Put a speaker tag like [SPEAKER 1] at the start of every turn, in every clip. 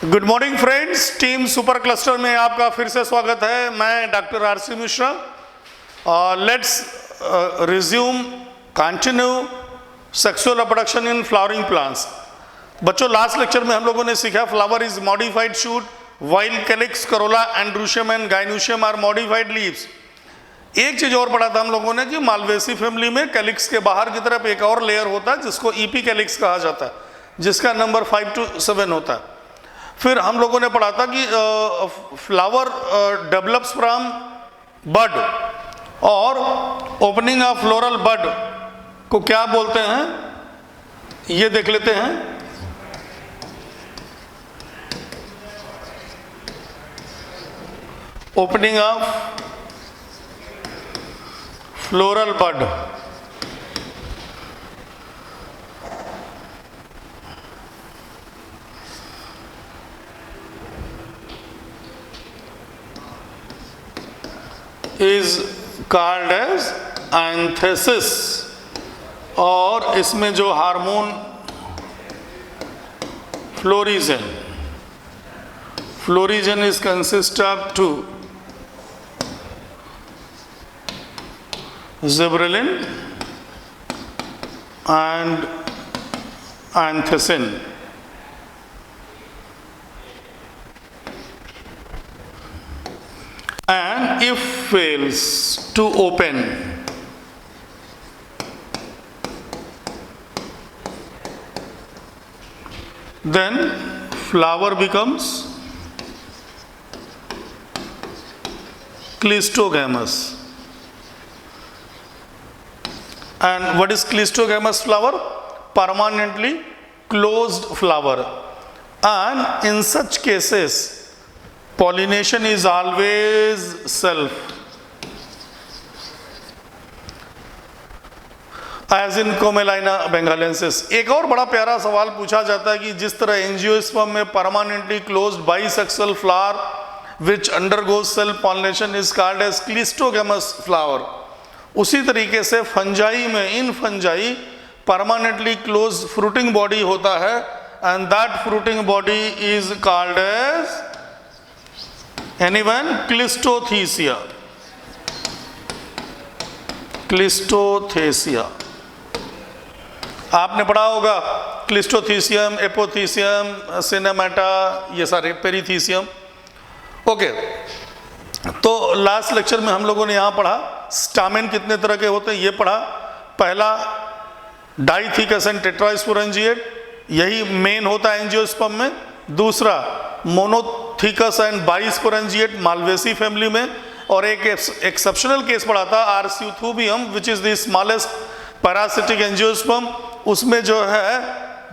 [SPEAKER 1] Good morning friends, team super cluster में आपका फिर से स्वागत है। मैं doctor RC Mishra. Let's resume continue sexual reproduction in flowering plants. बच्चों, लास्ट लेक्चर में हम लोगों ने सीखा flower is modified shoot while calyx, corolla, androecium and gynoecium are modified leaves. एक चीज और पढ़ा था हम लोगों ने कि मालवेसी फैमिली में कैलिक्स के बाहर की तरफ एक और लेयर होता है जिसको ईपी कैलिक्स कहा जाता है, जिसका नंबर 5 to 7 होता है। फिर हम लोगों ने पढ़ा था कि फ्लावर डेवलप्स फ्रॉम बड, और ओपनिंग ऑफ फ्लोरल बड को क्या बोलते हैं, ये देख लेते हैं। Opening of floral bud is called as anthesis, और इसमें जो hormone florigen is consist of 2 gibberellin and anthocyanin. And if fails to open, then flower becomes cleistogamous. And what is cleistogamous flower? Permanently closed flower. And in such cases, pollination is always self, as in Commelina bengalensis. एक और बड़ा प्यारा सवाल पूछा जाता है कि जिस तरह एंजियोस्पर्म में permanently closed bisexual flower which undergoes self pollination is called as cleistogamous flower, उसी तरीके से फंजाई में, इन fungi permanently close fruiting body होता है, and that fruiting body is called as anyone? Cleistothecia. क्लिस्टोथेसिया आपने पढ़ा होगा, क्लिस्टोथीसियम, एपोथीसियम, सिनेमेटा, ये सारे पेरीथीसियम। ओके, तो लास्ट लेक्चर में हम लोगों ने यहाँ पढ़ा स्टामेन कितने तरह के होते हैं, ये पढ़ा। पहला डाइथिकस एंड टेट्रास्पोरेंजिएट, यही मेन होता है एंजियोस्पर्म में। दूसरा monothecous and bisporangiate Malvaceae family में, और एक एक्सेप्शनल केस पढ़ा था Arceuthobium which is the smallest parasitic angiosperm, उसमें जो है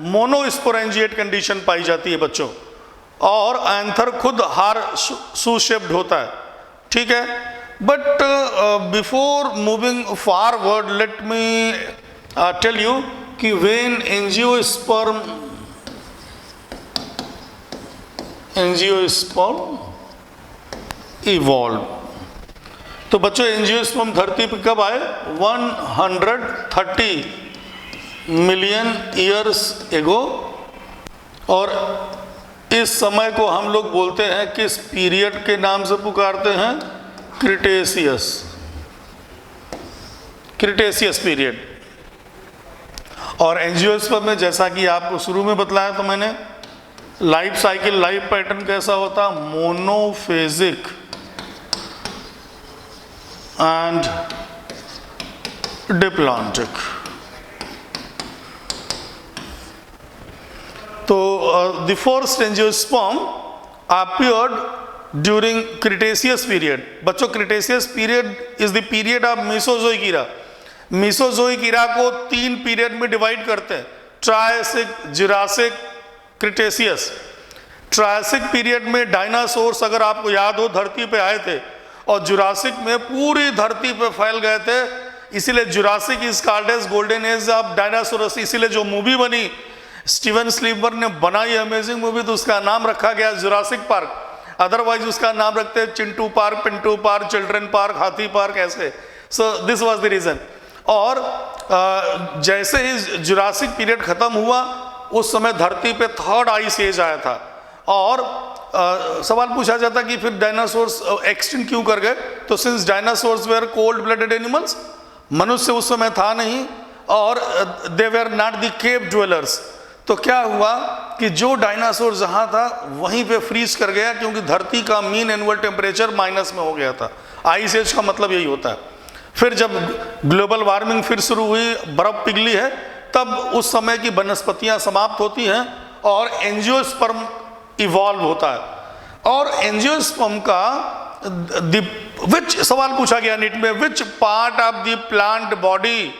[SPEAKER 1] मोनोस्पोरेंजिएट कंडीशन पाई जाती है बच्चों, और एंथर खुद हार शू शेप्ड होता है, ठीक है। But before moving forward let me tell you कि व्हेन एंजियोस्पर्म इवॉल्व, तो बच्चों एंजियोस्पर्म धरती पर कब आए? 130 मिलियन ईयर्स एगो, और इस समय को हम लोग बोलते हैं किस पीरियड के नाम से पुकारते हैं? Cretaceous period. और एंजियोस्पर्म में जैसा कि आपको शुरू में बतलाया तो मैंने, लाइफ साइकिल, लाइफ पैटर्न कैसा होता? Monophasic and diplontic. तो the first angiosperm appeared during Cretaceous period. बच्चों, Cretaceous period is the period of Mesozoic era. Mesozoic era को 3 पीरियड में डिवाइड करते हैं, Triassic, Jurassic, Cretaceous. Triassic period में dinosaurs, अगर आपको याद हो, धरती पे आए थे, और जुरासिक में पूरी धरती पे फैल गए थे, इसीलिए Jurassic is called as golden age of dinosaurs. इसीलिए जो मूवी बनी, स्टीवन स्पीलबर्ग ने बनाई अमेजिंग मूवी, तो उसका नाम रखा गया जुरासिक पार्क। अदरवाइज उसका नाम रखते हैं Chintu park, Pintu park, children park, हाथी पार्क, ऐसे। So this was the reason. और जैसे ही जुरासिक पीरियड खत्म हुआ, उस समय धरती पे थर्ड आइस एज आया था, और सवाल पूछा जाता कि फिर डायनासोर्स एक्सटिंक्ट क्यों कर गए? तो since dinosaurs were cold blooded animals, मनुष्य उस समय था नहीं, और they were not the cave dwellers, तो क्या हुआ कि जो डायनासोर जहाँ था वहीं पे फ्रीज कर गया, क्योंकि धरती का मीन एनुअल टेम्परेचर माइनस में हो गया था। आइस एज का मतलब यही होता है। फिर जब ग्लोबल वार्मिंग फिर शुरू हुई, बर्फ पिघली है, तब उस समय की वनस्पतियाँ समाप्त होती हैं और एंजियोस्पर्म इवॉल्व होता है। और एंजियोस्पर्म का विच सवाल पूछा गया नीट में, which part of the plant body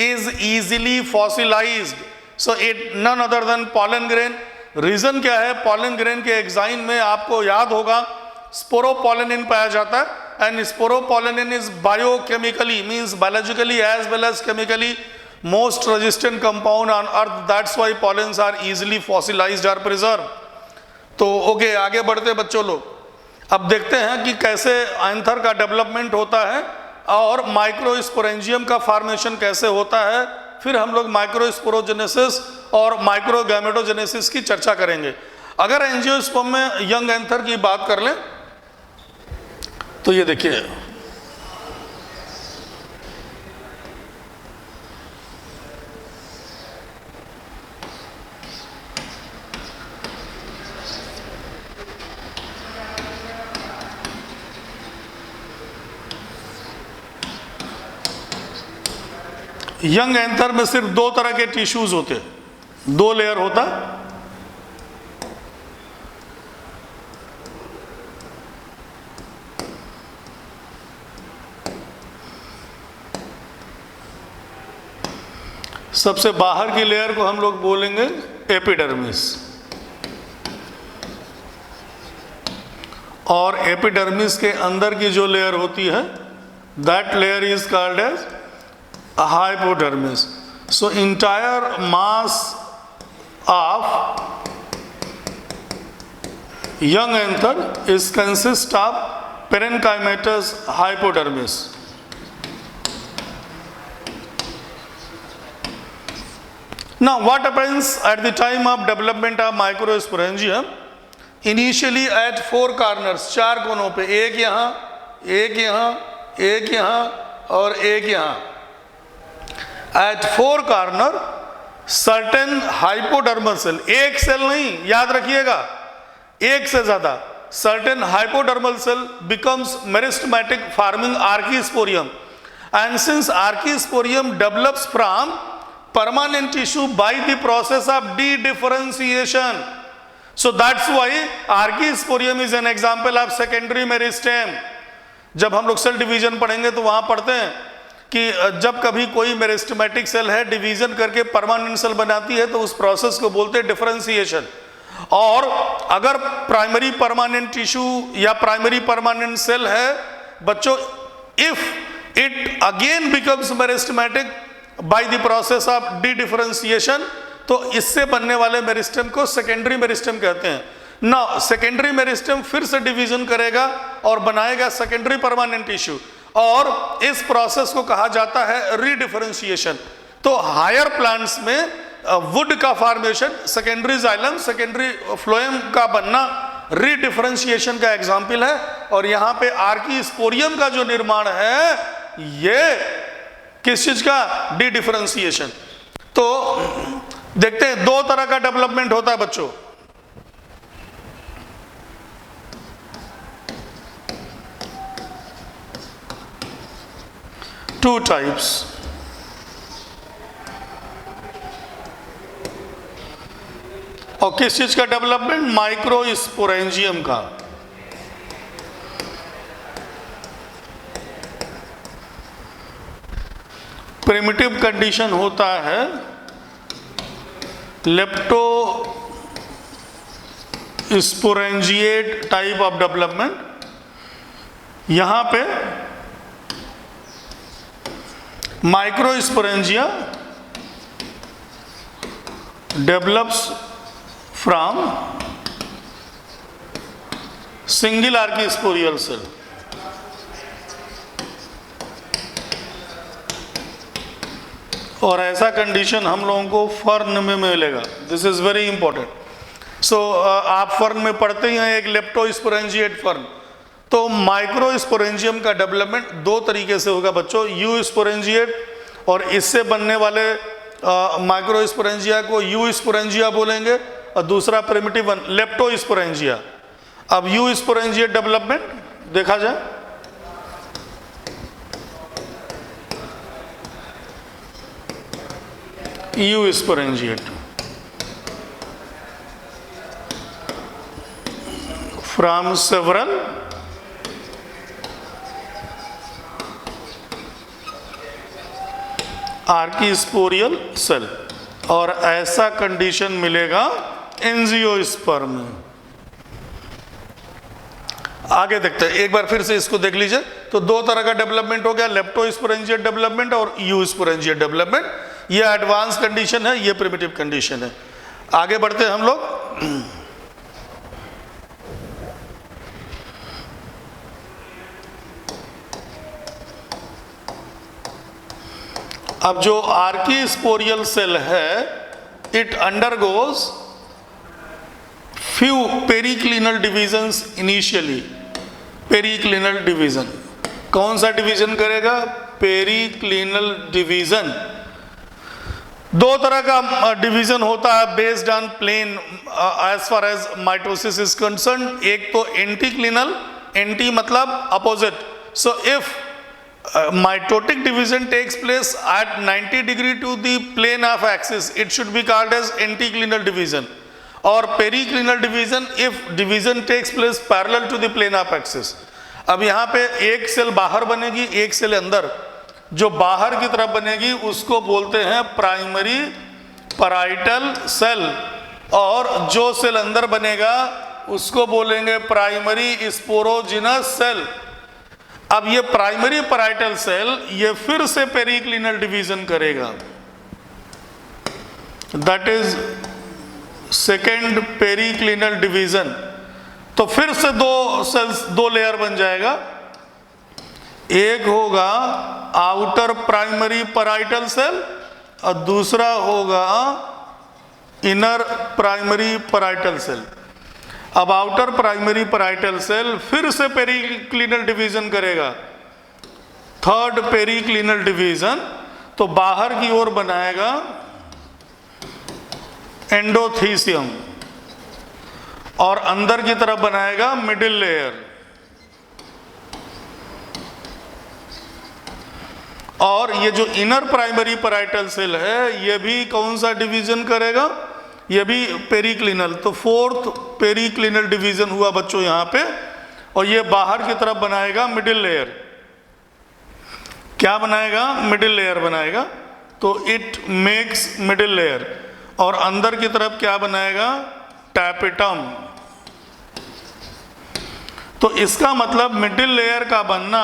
[SPEAKER 1] is easily fossilized? So it none other than pollen grain. Reason क्या है? पॉलन ग्रेन के एग्जाइन में आपको याद होगा स्पोरोपोलेनिन पाया जाता है, and sporopollenin is biochemically means biologically as well as chemically most resistant compound on earth, that's why pollens are easily fossilised or preserve. तो ओके, आगे बढ़ते बच्चों लोग, अब देखते हैं कि कैसे एंथर का डेवलपमेंट होता है और माइक्रोस्पोरेंजियम का फॉर्मेशन कैसे होता है। फिर हम लोग माइक्रोस्पोरोजेनेसिस और माइक्रोगैमेटोजेनेसिस की चर्चा करेंगे। अगर एंजियोस्पर्म में यंग एंथर की बात कर लें तो ये देखिए, यंग एंथर में सिर्फ दो तरह के टिश्यूज होते हैं, दो लेयर होता है। सबसे बाहर की लेयर को हम लोग बोलेंगे एपिडर्मिस, और एपिडर्मिस के अंदर की जो लेयर होती है that layer is called as hypodermis. So entire mass of young anther is consist of parenchymatous hypodermis. Now what happens at the time of development of microsporangium? Initially at four corners, चार कोनों पे, एक यहाँ, एक यहाँ, एक यहाँ और एक यहाँ। At four corner certain hypodermal cell, एक सेल नहीं, याद रखिएगा, एक से ज्यादा, certain hypodermal cell becomes meristematic forming archisporium, and since archisporium develops from permanent tissue by the process of de-differentiation, so that's why archisporium is an example of secondary meristem. जब हम लोग सेल डिवीजन पढ़ेंगे तो वहां पढ़ते हैं कि जब कभी कोई मेरिस्टेमेटिक सेल है डिवीजन करके परमानेंट सेल बनाती है तो उस प्रोसेस को बोलते हैं डिफरेंशिएशन। और अगर प्राइमरी परमानेंट टिश्यू या प्राइमरी परमानेंट सेल है बच्चों, if it again becomes meristematic by the process of D differentiation, तो इससे बनने वाले मेरिस्टेम को सेकेंडरी मेरिस्टेम कहते हैं। ना सेकेंडरी मेरिस्टेम फिर से डिवीजन करेगा और बनाएगा सेकेंडरी परमानेंट टिश्यू, और इस प्रोसेस को कहा जाता है रीडिफरेंशिएशन। तो हायर प्लांट्स में वुड का formation, secondary xylem, secondary phloem का बनना रीडिफरेंशिएशन का एग्जाम्पल है। और यहाँ पे आर्कीस्पोरियम का जो निर्माण है ये किस चीज का? D differentiation. तो देखते हैं दो तरह का डेवलपमेंट होता है बच्चों। Two types. और किस चीज का डेवलपमेंट? माइक्रोस्पोरेंजियम का। प्रिमिटिव कंडीशन होता है लेप्टोस्पोरेंजिएट टाइप ऑफ डेवलपमेंट। यहां पे microsporangia develops from single archisporial cell. और ऐसा कंडीशन हम लोगों को फर्न में मिलेगा। This is very important. आप फर्न में पढ़ते ही हैं एक लेप्टोस्पोरेंजिएट फर्न। तो माइक्रोस्पोरेंजियम का डेवलपमेंट दो तरीके से होगा बच्चों, यू स्पोरेंजिएट, और इससे बनने वाले माइक्रोस्पोरेंजिया को यू स्पोरेंजिया बोलेंगे, और दूसरा प्रिमिटिव वन लेप्टोस्पोरेंजिया। अब यू स्पोरेंजिएट डेवलपमेंट देखा जाए, you sporangiate from several archesporial cell, और ऐसा कंडीशन मिलेगा एंजियोस्पर्म में। आगे देखते हैं, एक बार फिर से इसको देख लीजिए। तो दो तरह का डेवलपमेंट हो गया, लेप्टोस्पोरेंजिएट डेवलपमेंट और यू स्पोरेंजिएट डेवलपमेंट। ये एडवांस कंडीशन है, ये प्रिमिटिव कंडीशन है। आगे बढ़ते हैं हम लोग। अब जो आर्कीस्पोरियल सेल है, it undergoes few periclinal divisions initially. Periclinal division, कौन सा डिवीजन करेगा? Periclinal division. दो तरह का डिवीजन होता है based on plane as far as mitosis is concern. एक तो एंटीक्लिनल, एंटी मतलब opposite. So if mitotic division takes place at 90 degree to the plane of axis, it should be called as anticlinal division, or periclinal division if division takes place parallel to the plane of axis। अब यहाँ पे एक cell बाहर बनेगी, एक cell अंदर। जो बाहर की तरफ बनेगी उसको बोलते हैं प्राइमरी पैराइटल सेल, और जो सेल अंदर बनेगा उसको बोलेंगे प्राइमरी स्पोरोजिनस सेल। अब ये प्राइमरी पैराइटल सेल ये फिर से पेरिक्लिनल डिवीजन करेगा, that is second periclinal division. तो फिर से दो सेल्स, दो लेयर बन जाएगा। एक होगा आउटर प्राइमरी पैराइटल सेल और दूसरा होगा इनर प्राइमरी पैराइटल सेल। अब आउटर प्राइमरी पैराइटल सेल फिर से पेरिक्लिनल डिवीजन करेगा, थर्ड पेरिक्लिनल डिवीजन। तो बाहर की ओर बनाएगा एंडोथीसियम और अंदर की तरफ बनाएगा मिडिल लेयर। और ये जो इनर प्राइमरी पैराइटल सेल है ये भी कौन सा डिवीजन करेगा? ये भी पेरिक्लिनल। तो फोर्थ पेरिक्लिनल डिवीजन हुआ बच्चों यहाँ पे, और ये बाहर की तरफ बनाएगा मिडिल लेयर। क्या बनाएगा? मिडिल लेयर बनाएगा। तो इट मेक्स मिडिल लेयर। और अंदर की तरफ क्या बनाएगा? टैपेटम। तो इसका मतलब मिडिल लेयर का बनना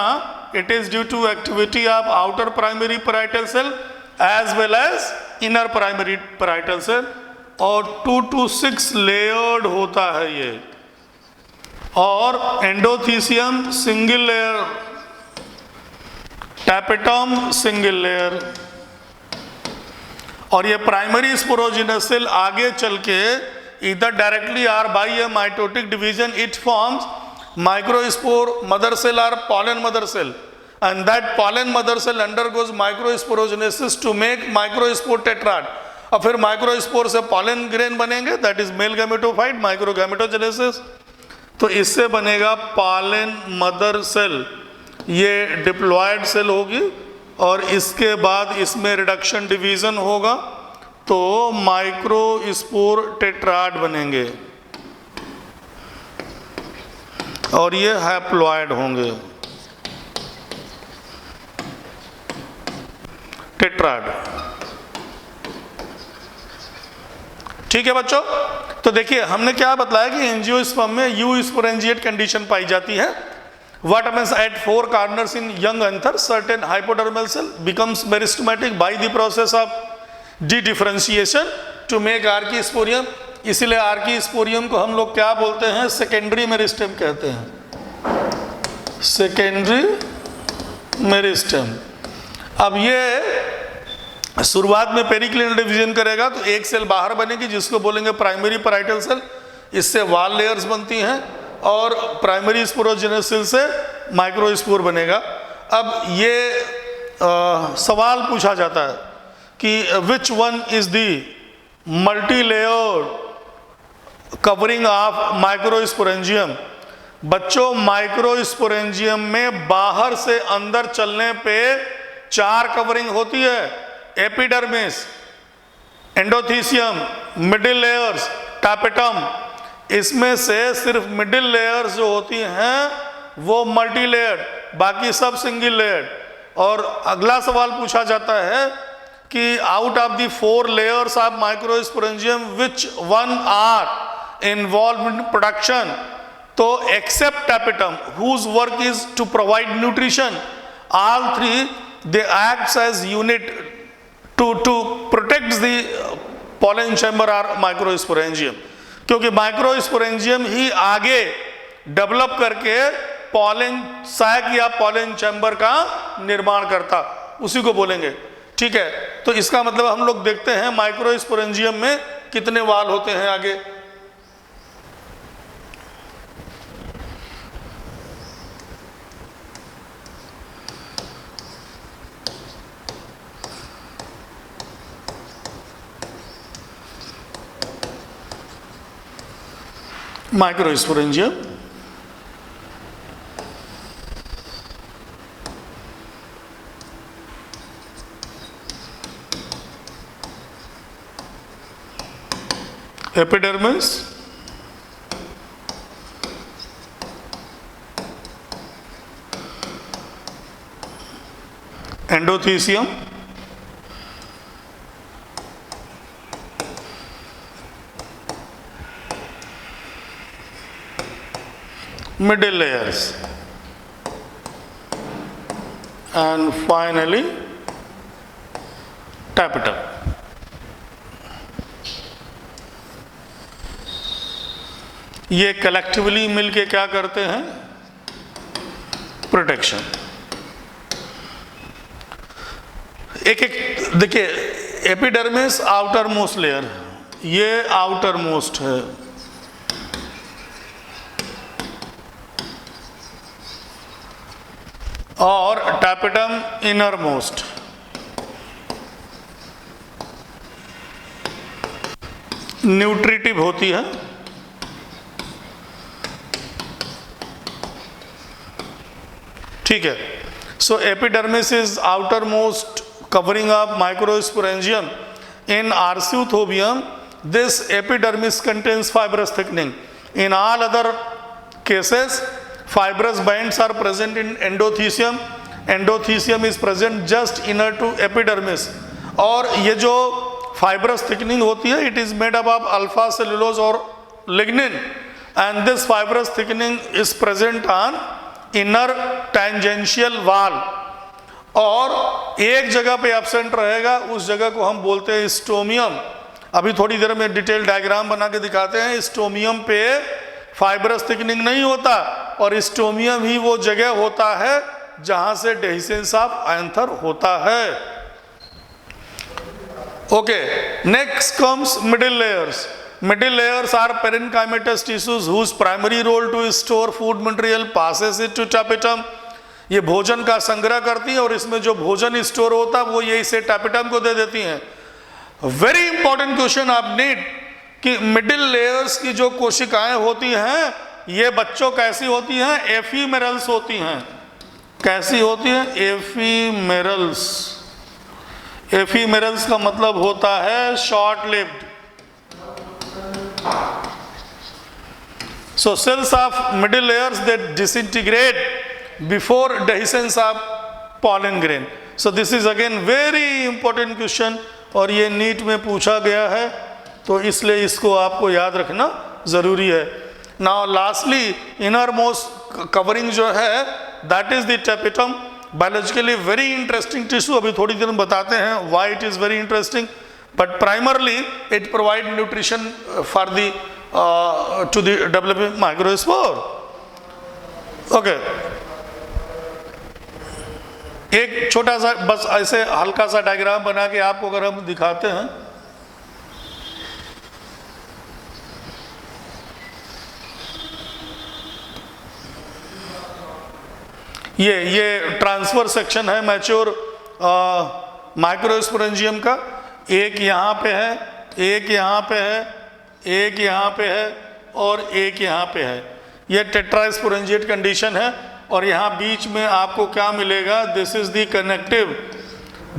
[SPEAKER 1] it is due to activity of outer primary parietal cell as well as inner primary parietal cell. और 2 to 6 लेयर्ड होता है ये। और endothecium single layer, tapetum single layer. और ये प्राइमरी स्पोरोजिनस सेल आगे चल के इधर directly or by a mitotic division it forms microspore mother cell और pollen mother cell, and that pollen mother cell undergoes microsporogenesis to make microspore tetrad. और फिर microspore से पॉलन ग्रेन बनेंगे, that is male gametophyte, माइक्रोगैमेटोजेनेसिस। तो इससे बनेगा pollen mother cell, ये diploid cell होगी। और इसके बाद इसमें रिडक्शन डिवीजन होगा तो माइक्रोस्पोर टेट्राड बनेंगे और ये हैप्लॉयड होंगे, टेट्राड। ठीक है बच्चों, तो देखिए हमने क्या बतलाया कि एंजियोस्पर्म में यू स्पोरेंजिएट कंडीशन पाई जाती है। What happens at 4 corners in young anther? Certain hypodermal cell becomes meristematic by the process of de-differentiation to make archisporium। इसलिए आर्कीस्पोरियम को हम लोग क्या बोलते हैं? सेकेंडरी मेरिस्टेम कहते हैं, सेकेंडरी मेरिस्टेम। अब ये शुरुआत में पेरिक्लिनल डिवीजन करेगा तो एक सेल बाहर बनेगी जिसको बोलेंगे प्राइमरी पैराइटल सेल। इससे वाल लेयर्स बनती हैं और प्राइमरी स्पोरोजेनेसिस से माइक्रोस्पोर बनेगा। अब ये सवाल पूछा जाता है कि which one is the multi layer covering of microsporangium. बच्चों, माइक्रोस्पोरेंजियम में बाहर से अंदर चलने पे 4 कवरिंग होती है, epidermis, endothecium, middle layers, tapetum. इसमें से सिर्फ मिडिल लेयर्स जो होती हैं वो मल्टी लेयर्ड, बाकी सब सिंगल लेयर्ड। और अगला सवाल पूछा जाता है कि out of the 4 layers of microsporangium which one are involve in production. तो except tapetum whose work is to provide nutrition, all 3 they acts as unit to protect the pollen chamber or microsporangium, क्योंकि microsporangium ही आगे develop करके pollen sac या pollen chamber का निर्माण करता, उसी को बोलेंगे। ठीक है, तो इसका मतलब हम लोग देखते हैं माइक्रोस्पोरेंजियम में कितने वाल होते हैं आगे। Microsporangium epidermis, endothecium, middle layers, and finally tapetum. ये कलेक्टिवली मिलके क्या करते हैं? प्रोटेक्शन। एक एक देखिए, एपिडर्मिस आउटर मोस्ट लेयर, ये आउटर मोस्ट है, और टैपेटम इनर मोस्ट। न्यूट्रिटिव होती है, ठीक है। So epidermis is outer most covering of microsporangium. In Arceuthobium this epidermis contains fibrous thickening. In all other cases fibrous bands are present in endothecium. Endothecium is present just inner to epidermis. और ये जो fibrous thickening होती है, it is made up of alpha cellulose और lignin, and this fibrous thickening is present on inner tangential wall. और एक जगह पे एब्सेंट रहेगा, उस जगह को हम बोलते हैं स्टोमियम। अभी थोड़ी देर में डिटेल डायग्राम बना के दिखाते हैं। स्टोमियम पे फाइब्रस थिकनिंग नहीं होता, और स्टोमियम ही वो जगह होता है जहां से डेहिसेंस ऑफ एंथर होता है। Okay, next comes middle layers. Middle layers are parenchymatous tissues whose primary role to store food material passes it to tapetum. ये भोजन का संग्रह करती है, और इसमें जो भोजन स्टोर होता है वो यही से टैपेटम को दे देती हैं। वेरी इंपॉर्टेंट क्वेश्चन आप नीड कि मिडिल लेयर्स की जो कोशिकाएं होती हैं, ये बच्चों कैसी होती हैं? एफीमेरल्स होती हैं। कैसी होती हैं? एफीमेरल्स। एफीमेरल्स का मतलब होता है short lived. So cells of middle layers they disintegrate before dehiscence of pollen grain. So this is again very important question, और ये नीट में पूछा गया है, तो इसलिए इसको आपको याद रखना जरूरी है। Now lastly inner most covering जो है, that is the tapetum. Biologically very interesting tissue, अभी थोड़ी देर में बताते हैं why it is very interesting, but primarily it provide nutrition for the two the developing microspore. Okay, एक छोटा सा बस ऐसे हल्का सा डायग्राम बना के आपको अगर हम दिखाते हैं, ये ट्रांसफर सेक्शन है मैच्योर माइक्रोस्पोरेंजियम का। एक यहाँ पे है, एक यहाँ पे है, एक यहाँ पे है और एक यहाँ पे है। ये टेट्रास्पोरेंजिएट कंडीशन है। और यहाँ बीच में आपको क्या मिलेगा? This is the connective,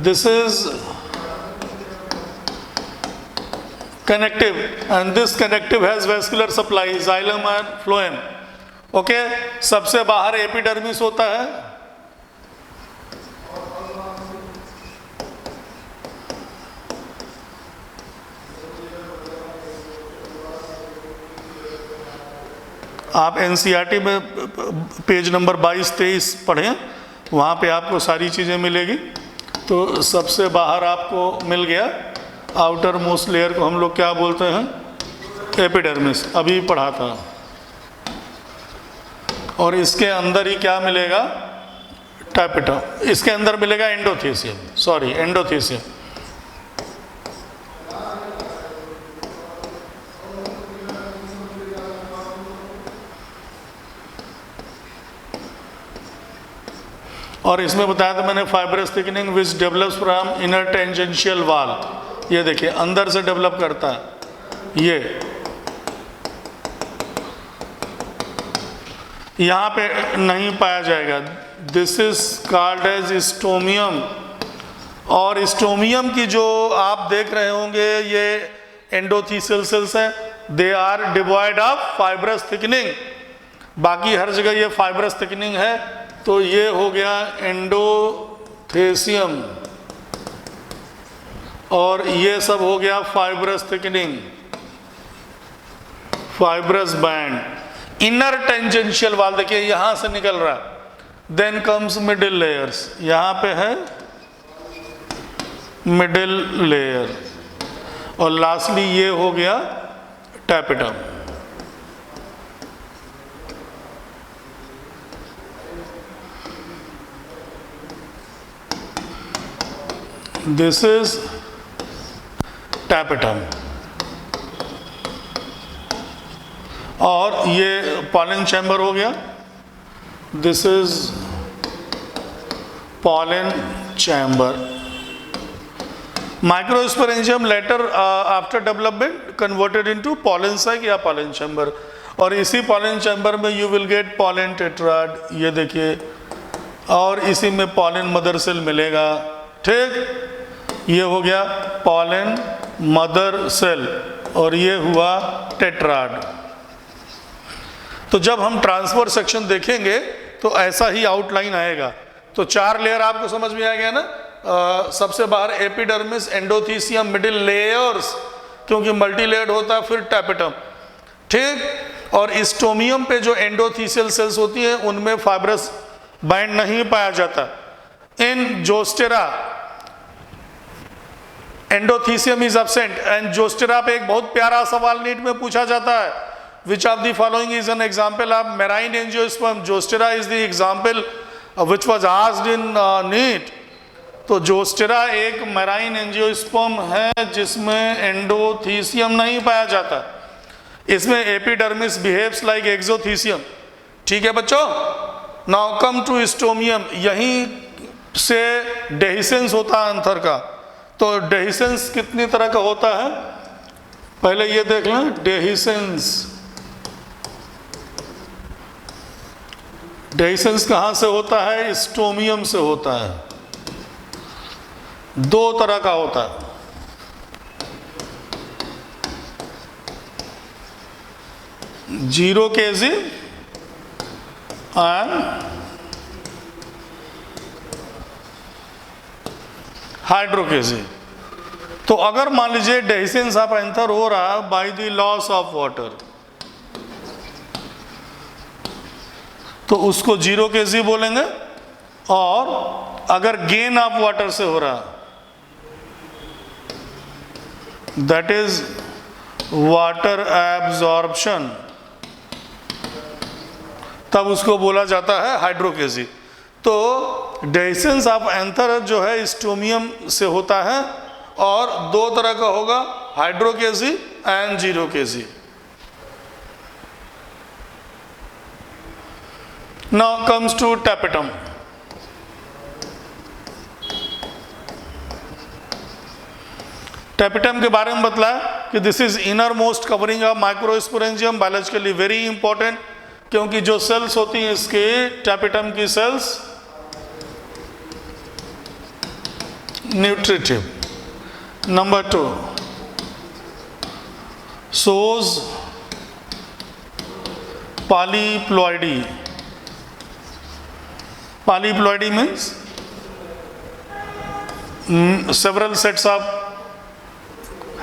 [SPEAKER 1] this is connective and this connective has vascular supply, xylem and phloem. Okay, सबसे बाहर एपिडर्मिस होता है। आप एनसीईआरटी में पेज नंबर 22-23 पढ़ें, वहाँ पे आपको सारी चीज़ें मिलेगी। तो सबसे बाहर आपको मिल गया, आउटर मोस्ट लेयर को हम लोग क्या बोलते हैं? एपिडर्मिस, अभी पढ़ा था। और इसके अंदर ही क्या मिलेगा? टैपेटम। इसके अंदर मिलेगा एंडोथीसियम, सॉरी एंडोथीसियम। और इसमें बताया था मैंने fibrous thickening which develops from inner tangential wall. ये देखिए अंदर से डेवलप करता है। ये यहाँ पे नहीं पाया जाएगा। This is called as stomium. और स्टोमियम की जो आप देख रहे होंगे ये एंडोथीसियल सेल्स हैं, they are devoid of fibrous thickening. बाकी हर जगह ये फाइब्रस थिकनिंग है। तो ये हो गया एंडोथेसियम और ये सब हो गया fibrous thickening, fibrous band. Inner tangential वाल देखिए यहां से निकल रहा है। देन कम्स मिडिल लेयर्स, यहां पे है मिडिल लेयर। और लास्टली ये हो गया टैपेटम। This is tapetum. और ये पॉलन चैम्बर हो गया। This is pollen chamber. Microsporangium later after development converted into pollen sac या पॉलन चैम्बर। और इसी पॉलन चैम्बर में you will get pollen tetrad, ये देखिए। और इसी में पॉलन मदर सेल मिलेगा। ठीक, ये हो गया पॉलन मदर सेल और ये हुआ टेट्राड। तो जब हम ट्रांसफर सेक्शन देखेंगे तो ऐसा ही आउटलाइन आएगा। तो 4 लेयर आपको समझ में आ गया ना। सबसे बाहर एपिडर्मिस, एंडोथीसियम, मिडिल लेयर्स, क्योंकि मल्टी लेयर्ड होता है, फिर टैपेटम। ठीक, और स्टोमियम पे जो एंडोथीसियल सेल्स होती हैं उनमें फाइब्रस बैंड नहीं पाया जाता। In Zostera endothecium is absent. And Zostera पे एक बहुत प्यारा सवाल नीट में पूछा जाता है, which of the following is an example of marine angiosperm? Zostera is the example which was asked in NEET. तो जोस्टेरा एक मेराइन एंजियोस्पर्म है जिसमें एंडोथीसियम नहीं पाया जाता। इसमें एपिडर्मिस बिहेव्स लाइक एक्सोथीसियम। ठीक है बच्चों। Now come to stomium. यहीं से डेहिसेंस होता है अंतर का। तो डेहिसेंस कितनी तरह का होता है? पहले ये देख लें, डेहिसेंस। डेहिसेंस कहाँ से होता है? स्टोमियम से होता है। 2 तरह का होता है। Xerochasy and hydrochasy. तो अगर मान लीजिए डेहिसेंस ऑफ एंथर हो रहा है by the loss of water, तो उसको जीरो केजी बोलेंगे। और अगर गेन ऑफ वाटर से हो रहा दैट इज वाटर एब्जॉर्प्शन, तब उसको बोला जाता है हाइड्रोकेजी। तो डेहिसेंस ऑफ एंथर जो है स्टोमियम से होता है और 2 तरह का होगा, hydrochasy and xerochasy. Now comes to tapetum. Tapetum के बारे में बतलाया कि this is inner most covering of microsporangium, biologically very important, क्योंकि जो सेल्स होती हैं इसके टैपिटम की cells nutritive. Number 2, shows polyploidy. Polyploidy means several sets of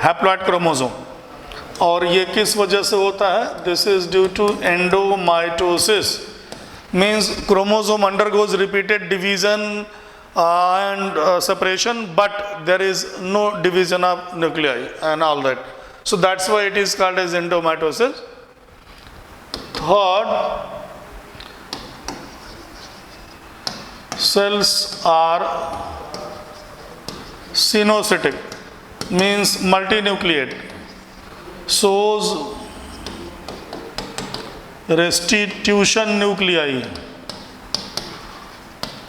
[SPEAKER 1] haploid chromosome, और ये किस वजह से होता है? This is due to endomitosis, means chromosome undergoes repeated division and separation, but there is no division of nuclei and all that, so that's why it is called as endomitosis. Third, cells are sinocytic, means multinucleate, shows restitution nuclei.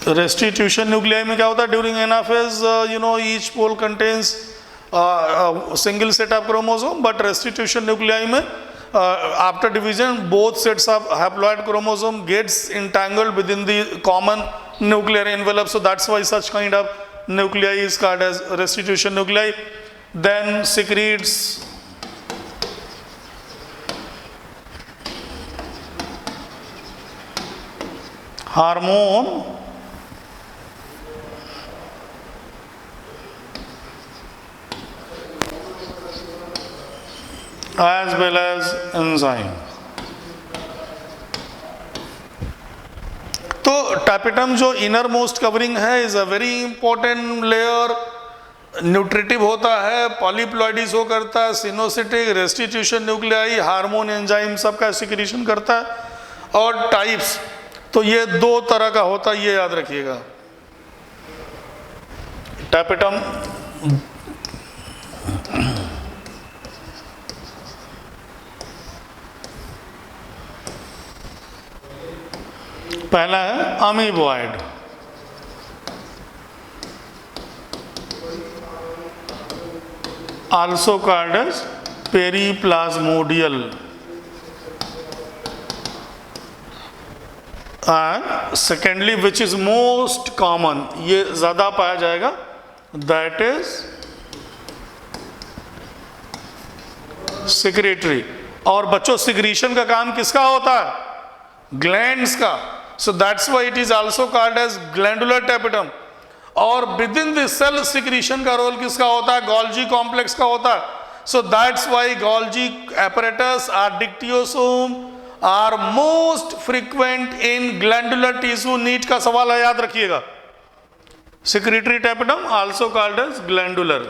[SPEAKER 1] Restitution nuclei में क्या होता है? During anaphase each pole contains single set of chromosome, but restitution nuclei में after division both sets of haploid chromosome gets entangled within the common nuclear envelope, so that's why such kind of nuclei is called as restitution nuclei. Then secretes hormone as well as enzyme. तो tapetum जो inner most covering है is a very important layer, nutritive होता है, polyploidy show करता है, सिनोसिटिक, restitution nuclei, hormone, enzyme सबका secretion करता है। और टाइप्स तो ये 2 तरह का होता है, ये याद रखिएगा। टैपिटम पहला है amoeboid, also called as periplasmodial, and secondly which is most common, ये ज्यादा पाया जाएगा, दैट इज सिक्रेटरी। और बच्चों सिक्रीशन का काम किसका होता है? ग्लैंड्स का, so that's why it is also called as glandular tapetum। और within the cell secretion का रोल किसका होता है? गोल्जी कॉम्प्लेक्स का होता है, so that's why Golgi apparatus or dictyosome are most frequent in glandular tissue। NEET का सवाल है, याद रखिएगा। secretory tapetum also called as glandular।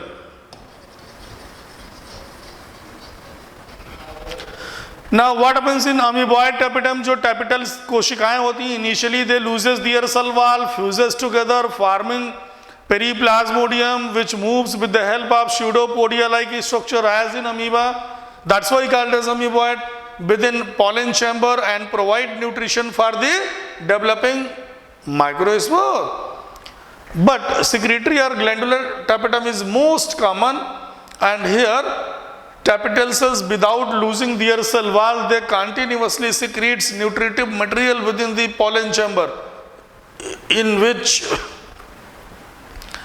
[SPEAKER 1] Now what happens in amoeboid tapetum? जो टैपिटल कोशिकाएं होती हैं, initially they loses their cell wall, fuses together forming periplasmodium which moves with the help of pseudopodia like structure as in amoeba, that's why called as amoeboid, within pollen chamber and provide nutrition for the developing microspore. But secretory or glandular tapetum is most common, and here tapetal cells without losing their cell wall they continuously secretes nutritive material within the pollen chamber in which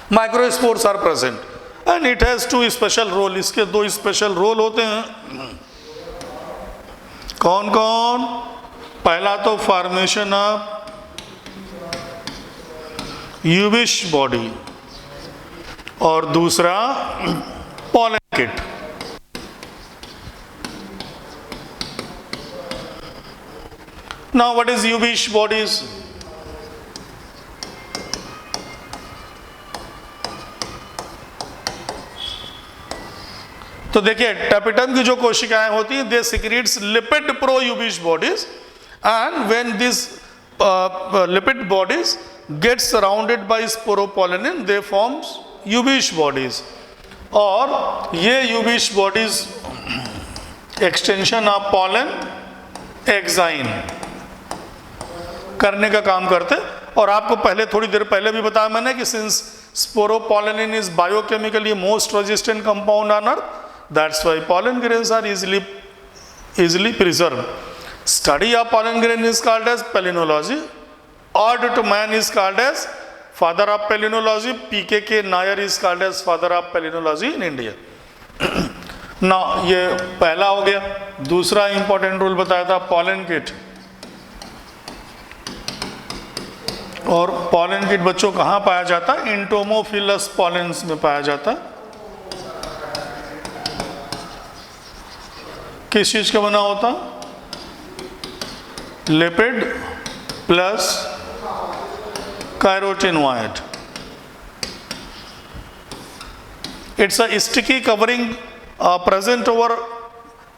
[SPEAKER 1] microspores are present, and it has 2 special role। इसके 2 special role होते हैं। कौन कौन? पहला तो formation of यूबिश body, और दूसरा pollen kit. Now what is Yubish bodies? तो देखिए टैपिटम की जो कोशिकाएं होती हैं they secretes lipid pro Ubisch bodies, and when this lipid bodies gets surrounded by sporopollenin they forms Ubisch bodies. और ये Ubisch bodies extension of pollen exine करने का काम करते। और आपको पहले थोड़ी देर पहले भी बताया मैंने कि since sporopollenin is biochemically most resistant compound on earth. That's why pollen grains are easily preserved. Study of pollen grain is called as palynology. Ode to man is called as father of palynology. PKK Nair is called as father of palynology in India. ना ये पहला हो गया. दूसरा important rule बताया था pollen kit. और pollen kit बच्चों कहाँ पाया जाता है? इंटोमोफिलस पॉलेंस में पाया जाता है. किस चीज का बना होता? Lipid plus carotenoid. It's a sticky covering present over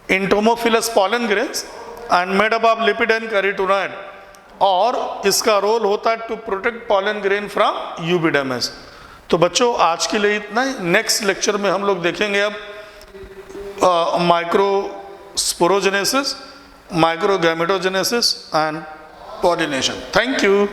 [SPEAKER 1] entomophilous pollen grains and made up of lipid and carotenoid. और इसका रोल होता है to protect pollen grain from UV damage. तो बच्चों आज के लिए इतना ही. नेक्स्ट लेक्चर में हम लोग देखेंगे अब microsporogenesis, microgametogenesis and pollination. Thank you.